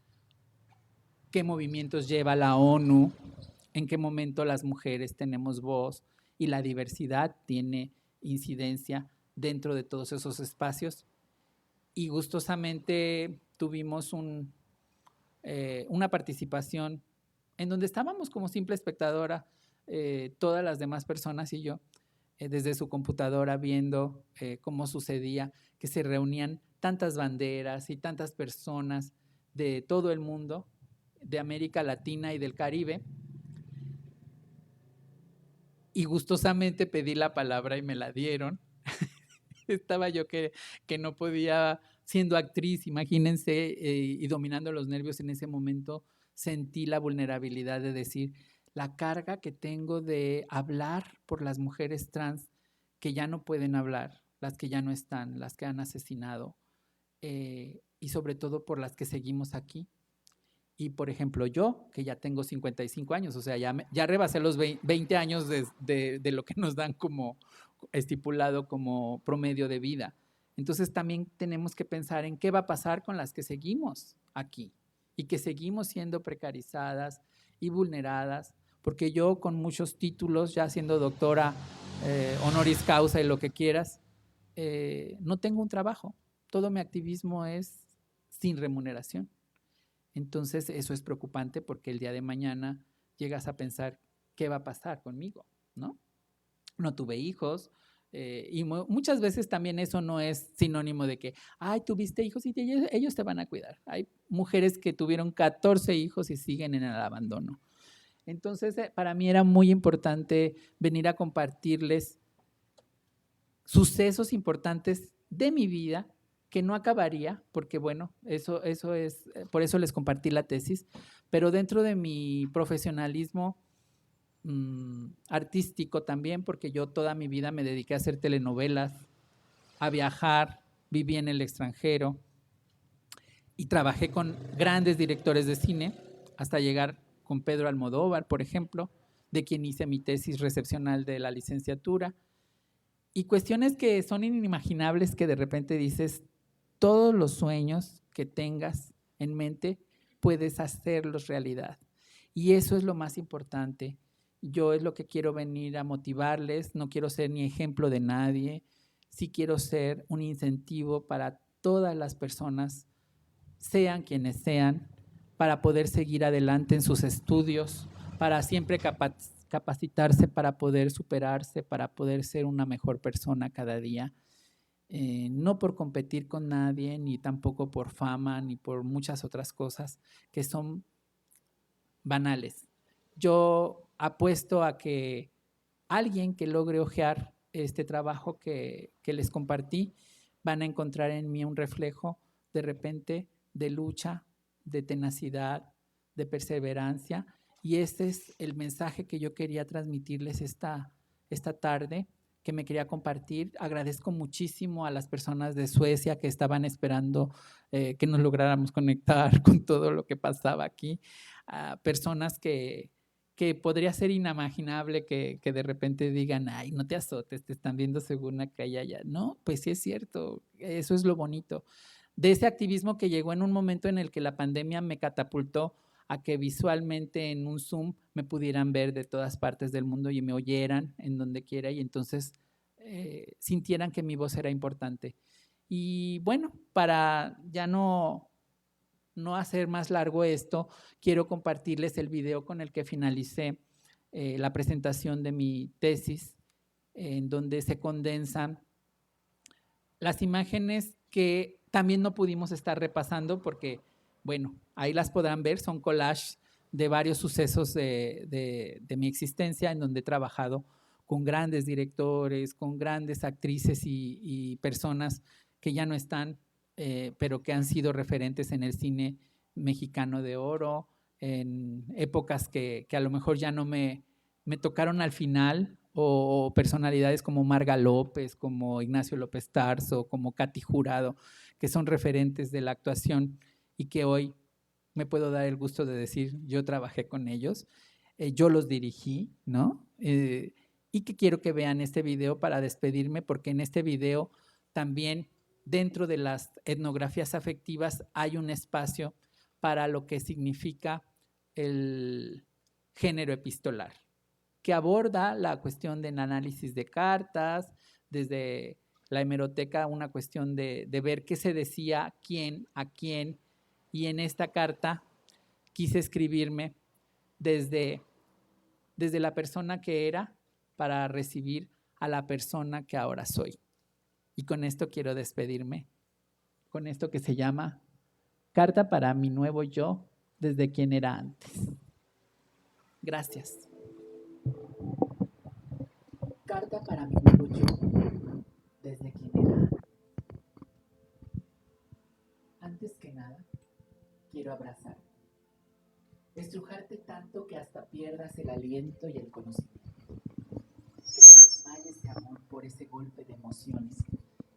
qué movimientos lleva la ONU, en qué momento las mujeres tenemos voz y la diversidad tiene incidencia dentro de todos esos espacios. Y gustosamente tuvimos una participación en donde estábamos como simple espectadora, todas las demás personas y yo, desde su computadora viendo cómo sucedía, que se reunían tantas banderas y tantas personas de todo el mundo, de América Latina y del Caribe. Y gustosamente pedí la palabra y me la dieron. Estaba yo que no podía, siendo actriz, imagínense, y dominando los nervios en ese momento, sentí la vulnerabilidad de decir la carga que tengo de hablar por las mujeres trans que ya no pueden hablar, las que ya no están, las que han asesinado, y sobre todo por las que seguimos aquí. Y, por ejemplo, yo, que ya tengo 55 años, o sea, ya rebasé los 20 años de lo que nos dan como estipulado como promedio de vida. Entonces, también tenemos que pensar en qué va a pasar con las que seguimos aquí y que seguimos siendo precarizadas y vulneradas, porque yo con muchos títulos, ya siendo doctora, honoris causa y lo que quieras, no tengo un trabajo. Todo mi activismo es sin remuneración. Entonces eso es preocupante porque el día de mañana llegas a pensar qué va a pasar conmigo, ¿no? No tuve hijos y muchas veces también eso no es sinónimo de que, ay, tuviste hijos y ellos te van a cuidar. Hay mujeres que tuvieron 14 hijos y siguen en el abandono. Entonces para mí era muy importante venir a compartirles sucesos importantes de mi vida que no acabaría, porque bueno, eso es, por eso les compartí la tesis, pero dentro de mi profesionalismo artístico también, porque yo toda mi vida me dediqué a hacer telenovelas, a viajar, viví en el extranjero y trabajé con grandes directores de cine hasta llegar con Pedro Almodóvar, por ejemplo, de quien hice mi tesis recepcional de la licenciatura. Y cuestiones que son inimaginables, que de repente dices, todos los sueños que tengas en mente, puedes hacerlos realidad. Y eso es lo más importante. Yo es lo que quiero venir a motivarles, no quiero ser ni ejemplo de nadie, sí quiero ser un incentivo para todas las personas, sean quienes sean, para poder seguir adelante en sus estudios, para siempre capacitarse, para poder superarse, para poder ser una mejor persona cada día. No por competir con nadie, ni tampoco por fama, ni por muchas otras cosas que son banales. Yo apuesto a que alguien que logre hojear este trabajo que les compartí, van a encontrar en mí un reflejo de repente de lucha, de tenacidad, de perseverancia, y este es el mensaje que yo quería transmitirles esta tarde, que me quería compartir. Agradezco muchísimo a las personas de Suecia que estaban esperando que nos lográramos conectar con todo lo que pasaba aquí, a personas que podría ser inimaginable que de repente digan, ay, no te azotes, te están viendo según acá y allá. No, pues sí es cierto, eso es lo bonito. De ese activismo que llegó en un momento en el que la pandemia me catapultó a que visualmente en un Zoom me pudieran ver de todas partes del mundo y me oyeran en donde quiera, y entonces sintieran que mi voz era importante. Y bueno, para ya no hacer más largo esto, quiero compartirles el video con el que finalicé la presentación de mi tesis, en donde se condensan las imágenes que también no pudimos estar repasando porque, bueno, ahí las podrán ver, son collages de varios sucesos de mi existencia, en donde he trabajado con grandes directores, con grandes actrices y personas que ya no están, pero que han sido referentes en el cine mexicano de oro, en épocas que a lo mejor ya no me tocaron al final, o personalidades como Marga López, como Ignacio López Tarso, como Katy Jurado, que son referentes de la actuación y que hoy me puedo dar el gusto de decir, yo trabajé con ellos, yo los dirigí, ¿no? Y que quiero que vean este video para despedirme, porque en este video también dentro de las etnografías afectivas hay un espacio para lo que significa el género epistolar, que aborda la cuestión del análisis de cartas, desde la hemeroteca, una cuestión de ver qué se decía, quién, a quién, y en esta carta quise escribirme desde la persona que era para recibir a la persona que ahora soy. Y con esto quiero despedirme, con esto que se llama Carta para mi nuevo yo desde quien era antes. Gracias. Carta para mi nuevo yo desde quien era antes. Antes que nada, quiero abrazarte, estrujarte tanto que hasta pierdas el aliento y el conocimiento, que te desmayes de amor por ese golpe de emociones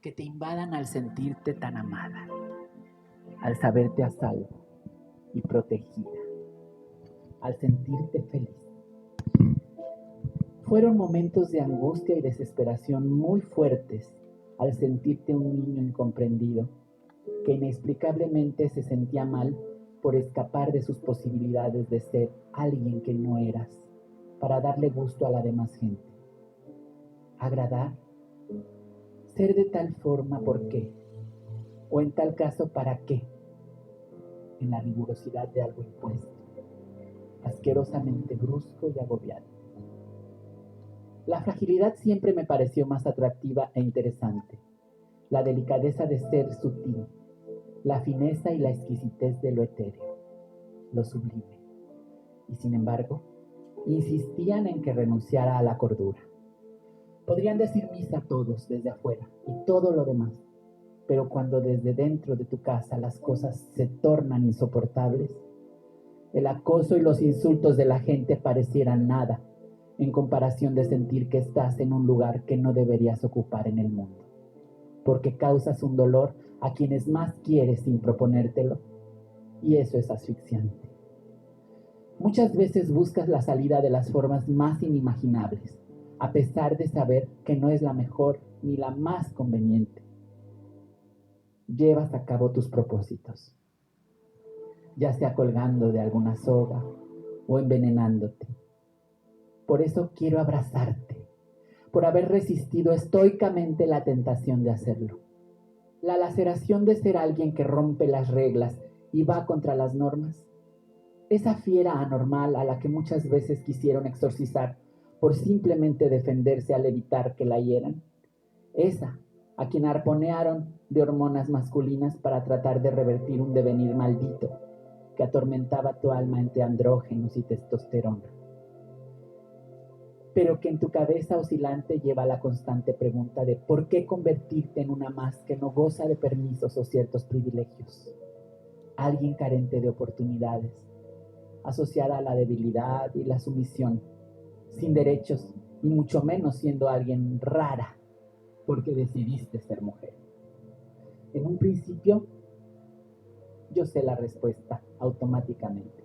que te invadan al sentirte tan amada, al saberte a salvo y protegida, al sentirte feliz. Fueron momentos de angustia y desesperación muy fuertes al sentirte un niño incomprendido, que inexplicablemente se sentía mal por escapar de sus posibilidades de ser alguien que no eras, para darle gusto a la demás gente. Agradar, ser de tal forma, ¿por qué? O en tal caso, ¿para qué? En la rigurosidad de algo impuesto, asquerosamente brusco y agobiante. La fragilidad siempre me pareció más atractiva e interesante. La delicadeza de ser sutil, la fineza y la exquisitez de lo etéreo, lo sublime. Y sin embargo, insistían en que renunciara a la cordura. Podrían decir misa todos desde afuera y todo lo demás, pero cuando desde dentro de tu casa las cosas se tornan insoportables, el acoso y los insultos de la gente parecieran nada en comparación de sentir que estás en un lugar que no deberías ocupar en el mundo, porque causas un dolor a quienes más quieres sin proponértelo, y eso es asfixiante. Muchas veces buscas la salida de las formas más inimaginables, a pesar de saber que no es la mejor ni la más conveniente. Llevas a cabo tus propósitos, ya sea colgando de alguna soga o envenenándote. Por eso quiero abrazarte, por haber resistido estoicamente la tentación de hacerlo. La laceración de ser alguien que rompe las reglas y va contra las normas. Esa fiera anormal a la que muchas veces quisieron exorcizar por simplemente defenderse al evitar que la hieran. Esa a quien arponearon de hormonas masculinas para tratar de revertir un devenir maldito que atormentaba tu alma entre andrógenos y testosterona. Pero que en tu cabeza oscilante lleva la constante pregunta de ¿por qué convertirte en una más que no goza de permisos o ciertos privilegios? Alguien carente de oportunidades, asociada a la debilidad y la sumisión, sin derechos y mucho menos siendo alguien rara porque decidiste ser mujer. En un principio, yo sé la respuesta automáticamente.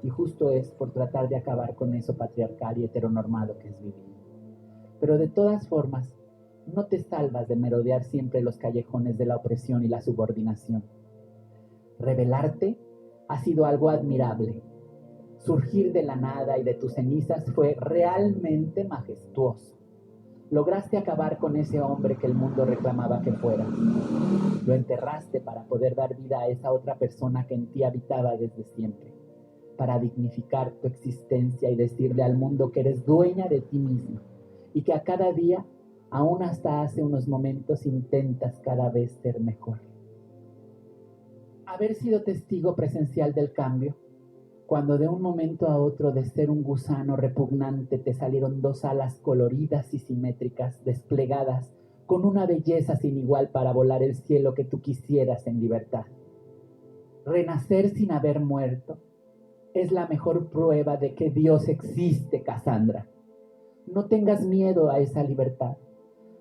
Y justo es por tratar de acabar con eso patriarcal y heteronormado que es vivir. Pero de todas formas, no te salvas de merodear siempre los callejones de la opresión y la subordinación. Rebelarte ha sido algo admirable. Surgir de la nada y de tus cenizas fue realmente majestuoso. Lograste acabar con ese hombre que el mundo reclamaba que fueras. Lo enterraste para poder dar vida a esa otra persona que en ti habitaba desde siempre, para dignificar tu existencia y decirle al mundo que eres dueña de ti misma y que a cada día, aún hasta hace unos momentos, intentas cada vez ser mejor. Haber sido testigo presencial del cambio, cuando de un momento a otro de ser un gusano repugnante te salieron dos alas coloridas y simétricas, desplegadas, con una belleza sin igual para volar el cielo que tú quisieras en libertad. Renacer sin haber muerto es la mejor prueba de que Dios existe, Cassandra. No tengas miedo a esa libertad.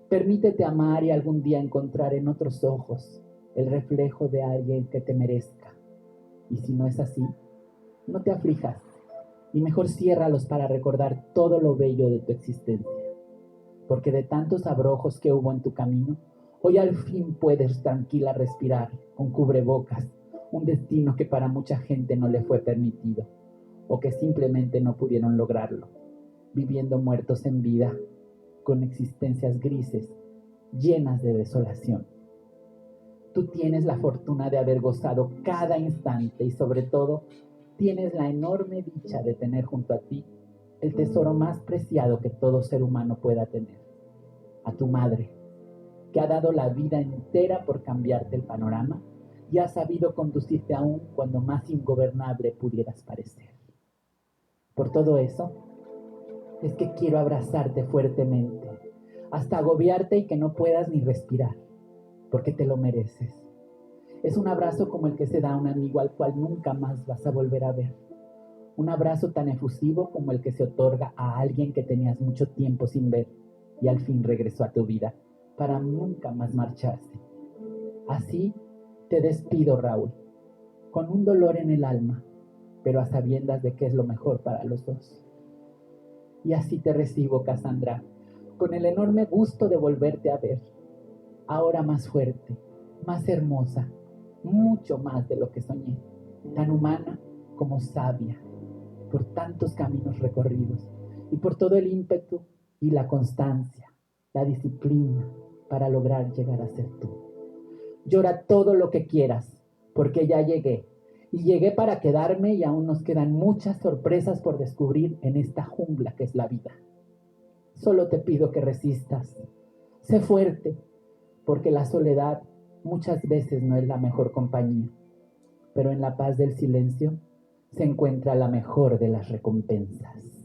Permítete amar y algún día encontrar en otros ojos el reflejo de alguien que te merezca. Y si no es así, no te aflijas y mejor ciérralos para recordar todo lo bello de tu existencia. Porque de tantos abrojos que hubo en tu camino, hoy al fin puedes tranquila respirar con cubrebocas, un destino que para mucha gente no le fue permitido, o que simplemente no pudieron lograrlo, viviendo muertos en vida, con existencias grises, llenas de desolación. Tú tienes la fortuna de haber gozado cada instante y sobre todo, tienes la enorme dicha de tener junto a ti el tesoro más preciado que todo ser humano pueda tener, a tu madre, que ha dado la vida entera por cambiarte el panorama y ha sabido conducirte aún cuando más ingobernable pudieras parecer. Por todo eso, es que quiero abrazarte fuertemente, hasta agobiarte y que no puedas ni respirar, porque te lo mereces. Es un abrazo como el que se da a un amigo al cual nunca más vas a volver a ver. Un abrazo tan efusivo como el que se otorga a alguien que tenías mucho tiempo sin ver y al fin regresó a tu vida para nunca más marcharse. Así te despido, Raúl, con un dolor en el alma, pero a sabiendas de que es lo mejor para los dos. Y así te recibo, Cassandra, con el enorme gusto de volverte a ver, ahora más fuerte, más hermosa, mucho más de lo que soñé, tan humana como sabia, por tantos caminos recorridos y por todo el ímpetu y la constancia, la disciplina para lograr llegar a ser tú. Llora todo lo que quieras, porque ya llegué, y llegué para quedarme y aún nos quedan muchas sorpresas por descubrir en esta jungla que es la vida. Solo te pido que resistas, sé fuerte, porque la soledad muchas veces no es la mejor compañía, pero en la paz del silencio se encuentra la mejor de las recompensas.